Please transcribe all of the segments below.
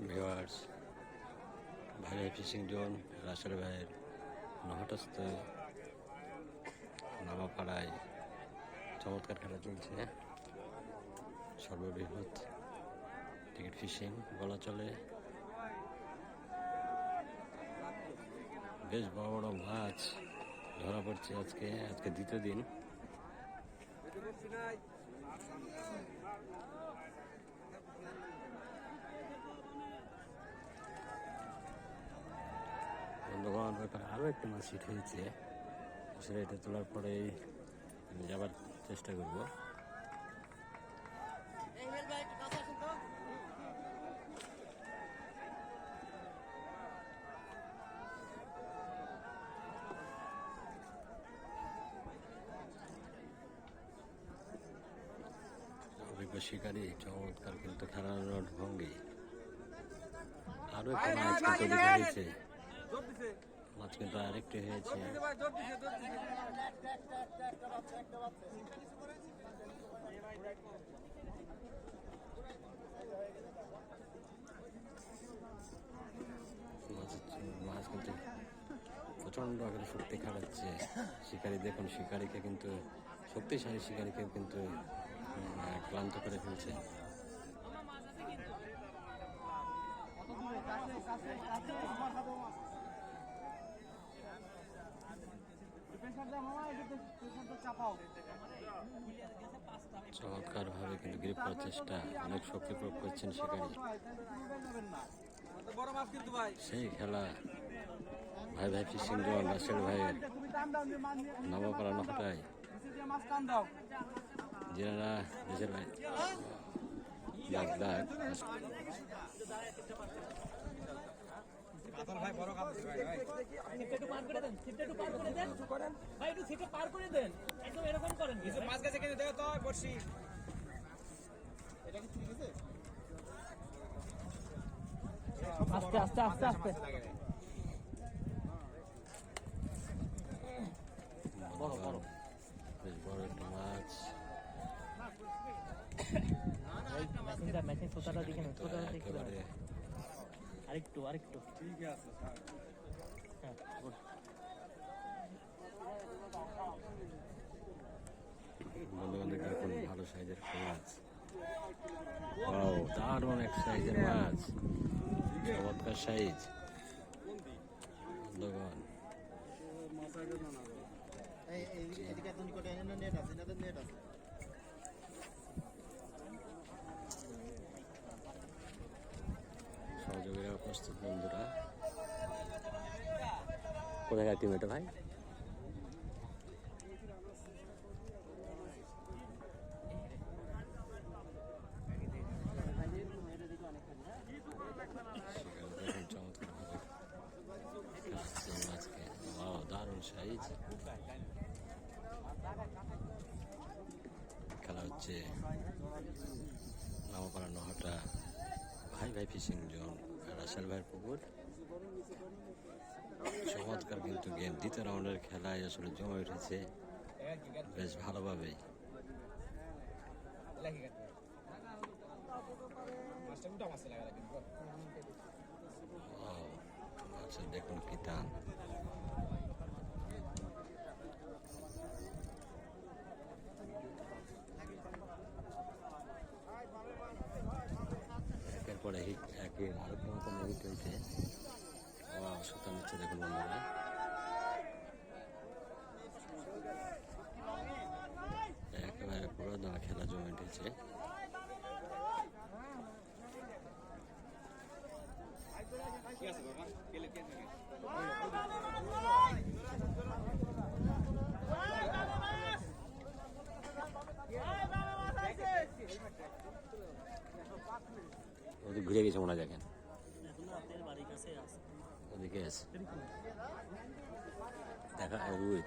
Viewers, ভাইয়ের fishing zone Rasel ভাইয়ের নহটস্থ নামাপাড়ায় চমৎকার খেলা চলছে। সর্ববৃহৎ টিকিট ফিশিং বলা চলে। বেশ বড় বড় মাছ ধরা পড়ছে আজকে দ্বিতীয় দিন। বন্ধুগণ, ওইখানে আরো একটি মাছ হিট হয়েছে। সেটা এটা তোলার পরেই যাবার চেষ্টা করবো। অভিজ্ঞ শিকারী, চমৎকার কিন্তু খেলানোর ভঙ্গি। আরো একটা মাছ কিন্তু হয়েছে, মাছ কিন্তু আরেকটি হয়েছে। মাছ কিন্তু প্রচন্ড আকারে শক্তি খাটাচ্ছে শিকারী। দেখুন, শিকারীকে কিন্তু শক্তিশালী শিকারীকে কিন্তু ক্লান্ত করে ফেলছে। চমৎকার ভাবে কিন্তু গ্রিপ করার চেষ্টা, অনেক শক্তি প্রয়োগ করছেন শিকারী। সেই খেলা ভাই ফিশিং জোন রাসেল ভাইয়ের নবপাড়া নহটায়, যারা দেশের ভাই আস্তে আস্তে আস্তে আস্তে বেশ বড় একটা মাছ। মেশিন ছোটাটা দেখে আরেকটু ঠিক আছে। বন্ধু দেখুন, ভালো সাইজের মাছ। দারুণ এক সাইজের মাছ, চমৎকার সাইজ। বন্ধুগণ, সহযোগীরা উপস্থিত। বন্ধুরা, কোথায় টিম এটা ভাই? দারুণ সাইজ খেলা হচ্ছে নামাপাড়া নহটা ভাই ফিশিং জোন রাসেল ভাইয়ের পুকুর। চমৎকার কিন্তু গেম, দ্বিতীয় রাউন্ডের খেলায় আসলে জমে উঠেছে বেশ ভালোভাবেই। আচ্ছা, দেখুন কি টান। একের পরে হিট, আরেকটা মতো হিট হয়েছে। সুতা নিচ্ছে, দেখুন বন্ধুরা। একেবারে পুরো দমে খেলা জমে উঠেছে। ওদিকে ঘুরে গেছে মনে হয়, দেখেন ওদিকে আছে দেখা। রুই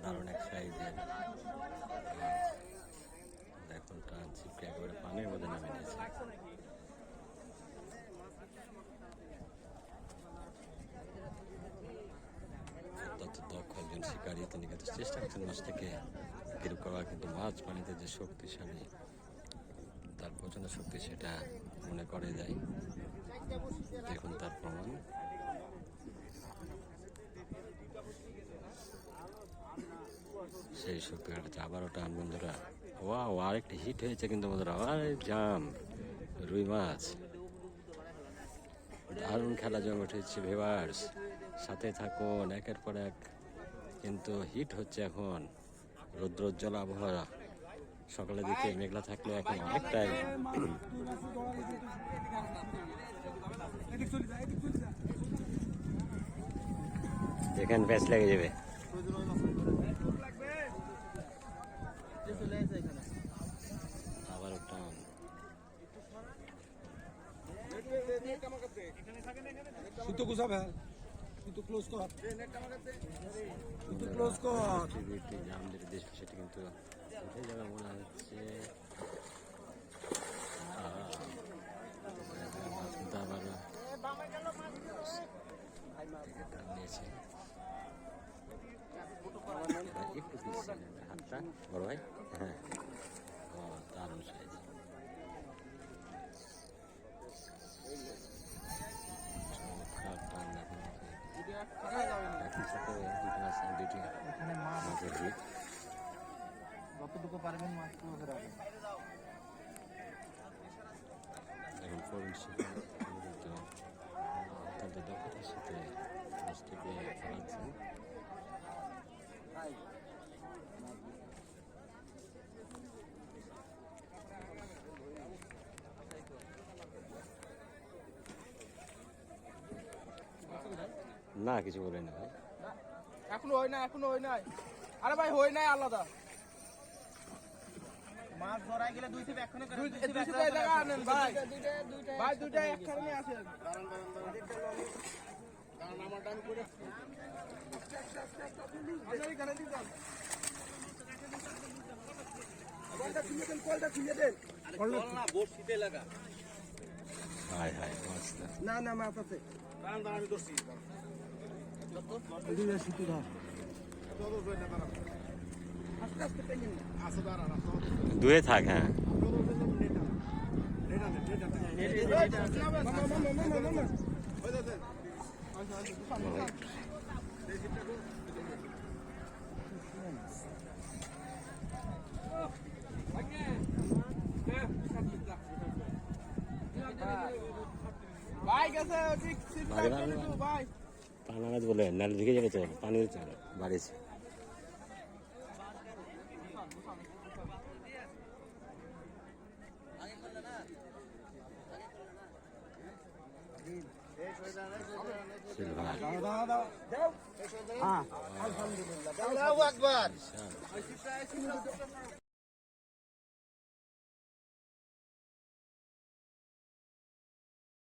দারুণ এক সাইজের। দেখুন, টান ছিপকে একেবারে পানির মধ্যে নামে নিয়েছে। অত্যন্ত দক্ষ একজন শিকারী, তিনি কিন্তু চেষ্টা করছেন মাছটাকে গির করা, কিন্তু মাছ পানিতে যে শক্তিশালী, তার প্রচণ্ড শক্তি সেটা মনে করে যায়। দেখুন তার প্রমাণ। সেই শক্তি কাটাচ্ছে, আবারও টান বন্ধুরা। ওয়াও, আরেকটি হিট হয়েছে কিন্তু বন্ধুরা, আরে জাম রুই মাছ। দারুণ খেলা জমে উঠেছে ভিউয়ার্স, সাথে থাকুন, একের পর এক কিন্তু হিট হচ্ছে এখন। রৌদ্রোজ্জ্বল আবহাওয়া, সকালের দিকে মেঘলা থাকলে এখন অনেকটাই যেখানে ব্যাচ লেগে যাবে। আবার টান, সুতো গুছাবে, সুতো ক্লোজ কর, সুতো ক্লোজ কর। জাম যেটা দেশ সেটা কিন্তু উঠে যাবে মনে হচ্ছে। মাছ কিন্তু আবার নিয়েছে, একটু পিছিয়ে হাতটা বড় ভাই। হ্যাঁ, ও দারুণ সাইজ। টান দেখুন, একই সাথে দুটি মাছ, দুটি এখানে মাছ মাছের হিট। যতটুকু পারবেন মাছ পুরো ধরে রাখেন। এখন ফোরন শিকার কিন্তু অত্যন্ত দক্ষতার সাথে মাছটিকে ফেলাচ্ছেন। না কিছু বলে না ভাই, এখনো হয় না, এখনো হয় নাই। আরে ভাই হয় নাই আলাদা। মাছ ধরাই গেলে দুই থেকে একখানে করে দুইটা জায়গা আনেন ভাই, ভাই দুইটা একখানে নিয়ে আসেন। হায় হায় মাছটা। না না মাছ আছে, আমি ধরছি। আস্তে আস্তে টেনে আস্তে দাঁড়ান। দুয়ে থাক। হ্যাঁ, ভাই গেছে ভাই। পানা মাছ বলে নালে ঢুকে যাবে, চল পানির চল বাড়িছে। আলহামদুলিল্লাহ, আল্লাহু আকবার।